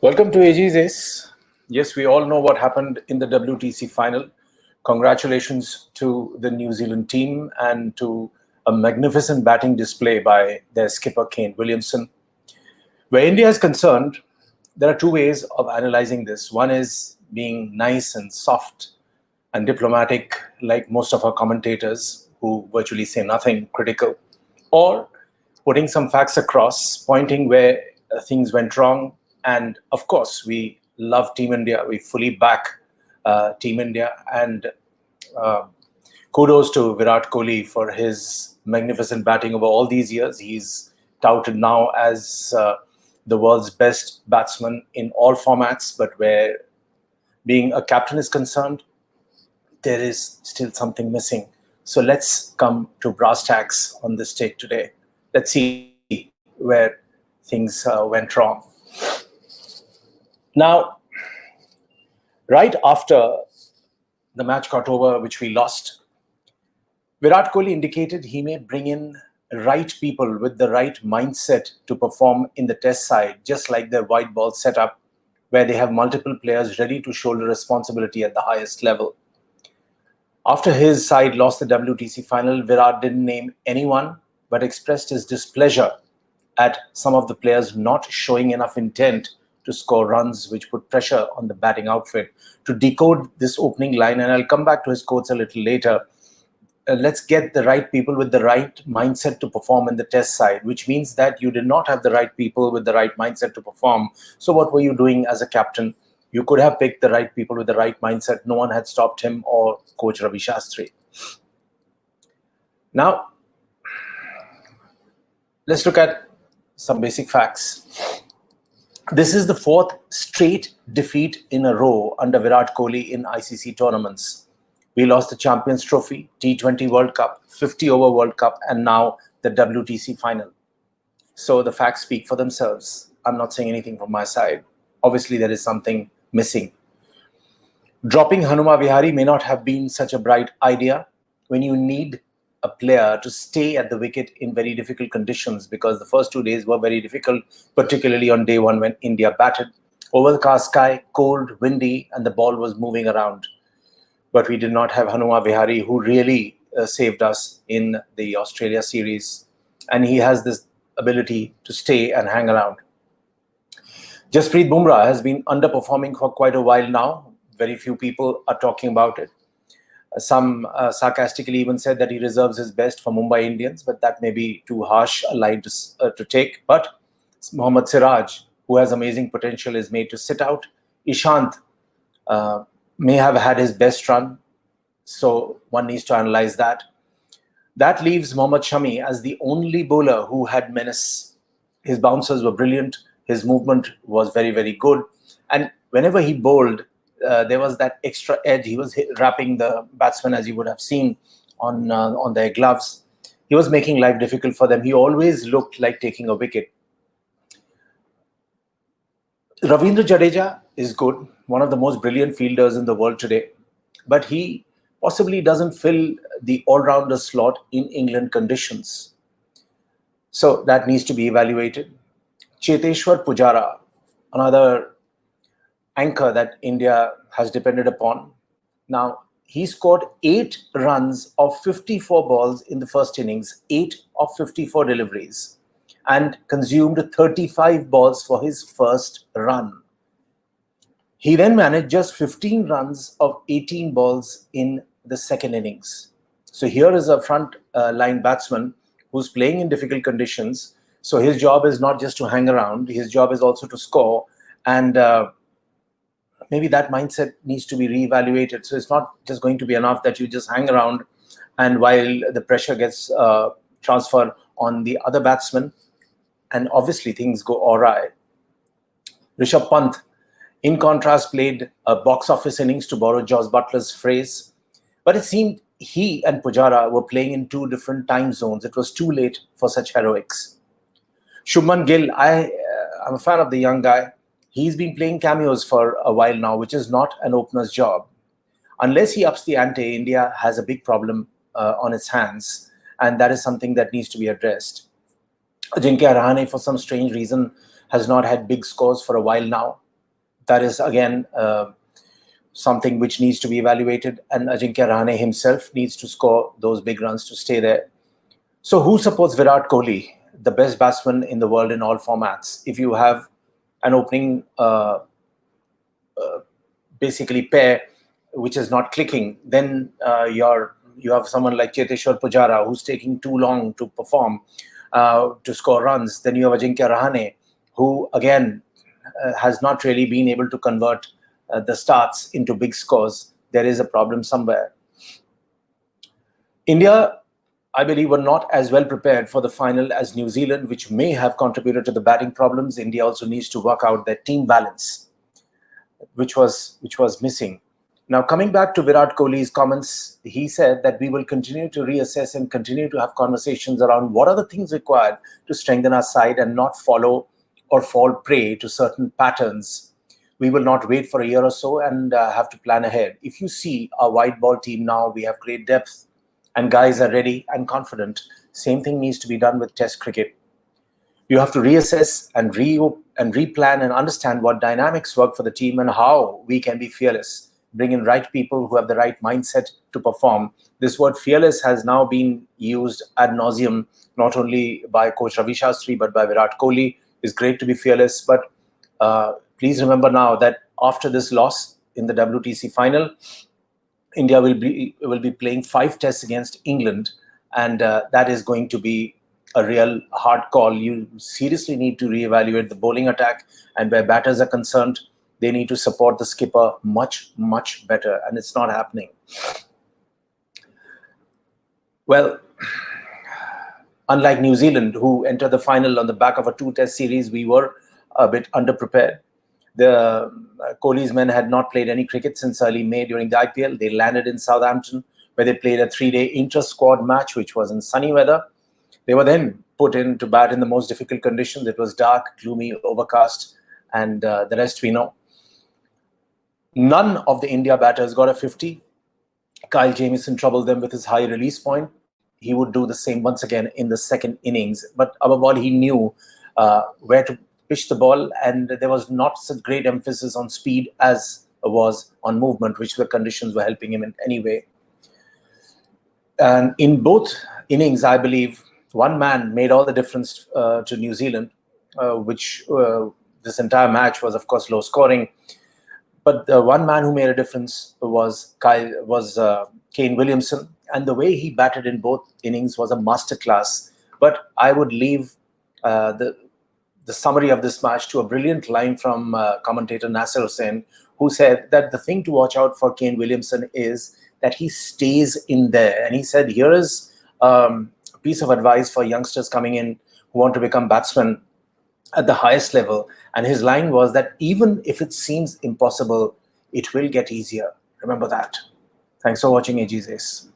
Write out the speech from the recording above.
Welcome to AG's Ace. Yes, we all know what happened in the WTC Final. Congratulations to the New Zealand team and to a magnificent batting display by their skipper, Kane Williamson. Where India is concerned, there are two ways of analyzing this. One is being nice and soft and diplomatic, like most of our commentators who virtually say nothing critical, or putting some facts across, pointing where things went wrong. And of course, we love Team India. We fully back Team India. And kudos to Virat Kohli for his magnificent batting over all these years. He's touted now as the world's best batsman in all formats. But where being a captain is concerned, there is still something missing. So let's come to brass tacks on this take today. Let's see where things went wrong. Now, right after the match got over, which we lost, Virat Kohli indicated he may bring in right people with the right mindset to perform in the test side, just like their white ball setup, where they have multiple players ready to shoulder responsibility at the highest level. After his side lost the WTC final, Virat didn't name anyone, but expressed his displeasure at some of the players not showing enough intent to score runs, which put pressure on the batting outfit. To decode this opening line, and I'll come back to his quotes a little later, let's get the right people with the right mindset to perform in the test side, which means that you did not have the right people with the right mindset to perform. So what were you doing as a captain? You could have picked the right people with the right mindset. No one had stopped him or Coach Ravi Shastri. Now, let's look at some basic facts. This is the fourth straight defeat in a row under Virat Kohli in ICC tournaments. We lost the Champions Trophy, T20 World Cup, 50-over World Cup, and now the WTC Final. So the facts speak for themselves. I'm not saying anything from my side. Obviously, there is something missing. Dropping Hanuma Vihari may not have been such a bright idea when you need a player to stay at the wicket in very difficult conditions, because the first 2 days were very difficult, particularly on day one when India batted. Overcast sky, cold, windy, and the ball was moving around. But we did not have Hanuma Vihari, who really saved us in the Australia series. And he has this ability to stay and hang around. Jasprit Bumrah has been underperforming for quite a while now. Very few people are talking about it. Some sarcastically even said that he reserves his best for Mumbai Indians, but that may be too harsh a line to take. But Mohammad Siraj, who has amazing potential, is made to sit out. Ishant may have had his best run, so one needs to analyze that. That leaves Mohammad Shami as the only bowler who had menace. His bouncers were brilliant. His movement was very, very good. And whenever he bowled, there was that extra edge. He was wrapping the batsmen, as you would have seen, on their gloves. He was making life difficult for them. He always looked like taking a wicket. Ravindra Jadeja is good, one of the most brilliant fielders in the world today, but he possibly doesn't fill the all-rounder slot in England conditions. So that needs to be evaluated. Cheteshwar Pujara, another anchor that India has depended upon. Now, he scored 8 runs of 54 balls in the first innings, 8 of 54 deliveries, and consumed 35 balls for his first run. He then managed just 15 runs of 18 balls in the second innings. So here is a front line batsman who's playing in difficult conditions. So his job is not just to hang around. His job is also to score. And maybe that mindset needs to be reevaluated. So it's not just going to be enough that you just hang around and while the pressure gets transferred on the other batsman, and obviously things go awry. Rishabh Pant, in contrast, played a box office innings, to borrow Jos Butler's phrase. But it seemed he and Pujara were playing in 2 different time zones. It was too late for such heroics. Shubman Gill, I'm a fan of the young guy. He's been playing cameos for a while now, which is not an opener's job. Unless he ups the ante, India has a big problem on its hands, and that is something that needs to be addressed. Ajinkya Rahane, for some strange reason, has not had big scores for a while now. that is again something which needs to be evaluated, and Ajinkya Rahane himself needs to score those big runs to stay there. So who supports Virat Kohli, the best batsman in the world in all formats? If you have an opening basically pair which is not clicking, then you have someone like Cheteshwar Pujara who's taking too long to perform, to score runs. Then you have Ajinkya Rahane, who again has not really been able to convert the starts into big scores. There is a problem somewhere. India, I believe, were not as well prepared for the final as New Zealand, which may have contributed to the batting problems. India also needs to work out their team balance, which was missing. Now, coming back to Virat Kohli's comments, he said that we will continue to reassess and continue to have conversations around what are the things required to strengthen our side and not follow or fall prey to certain patterns. We will not wait for a year or so and have to plan ahead. If you see our white ball team now, we have great depth and guys are ready and confident. Same thing needs to be done with Test cricket. You have to reassess and replan and understand what dynamics work for the team and how we can be fearless. Bring in right people who have the right mindset to perform. This word fearless has now been used ad nauseum, not only by Coach Ravi Shastri, but by Virat Kohli. It's great to be fearless, but please remember now that after this loss in the WTC final, India will be playing 5 tests against England, and that is going to be a real hard call. You seriously need to reevaluate the bowling attack, and where batters are concerned, they need to support the skipper much, much better, and it's not happening. Well, unlike New Zealand, who entered the final on the back of a 2-test series, we were a bit underprepared. The Kohli's men had not played any cricket since early May during the IPL. They landed in Southampton, where they played a 3-day inter-squad match, which was in sunny weather. They were then put in to bat in the most difficult conditions. It was dark, gloomy, overcast, and the rest we know. None of the India batters got a 50. Kyle Jamieson troubled them with his high release point. He would do the same once again in the second innings. But above all, he knew where to pitch the ball, and there was not such great emphasis on speed as was on movement, which the conditions were helping him in any way. And in both innings, I believe, one man made all the difference to New Zealand, which this entire match was, of course, low scoring. But the one man who made a difference was Kane Williamson, and the way he batted in both innings was a masterclass. But I would leave the summary of this match to a brilliant line from commentator Nasser Hussain, who said that the thing to watch out for Kane Williamson is that he stays in there. And he said, here is a piece of advice for youngsters coming in who want to become batsmen at the highest level. And his line was that even if it seems impossible, it will get easier. Remember that. Thanks for watching AG's Ace.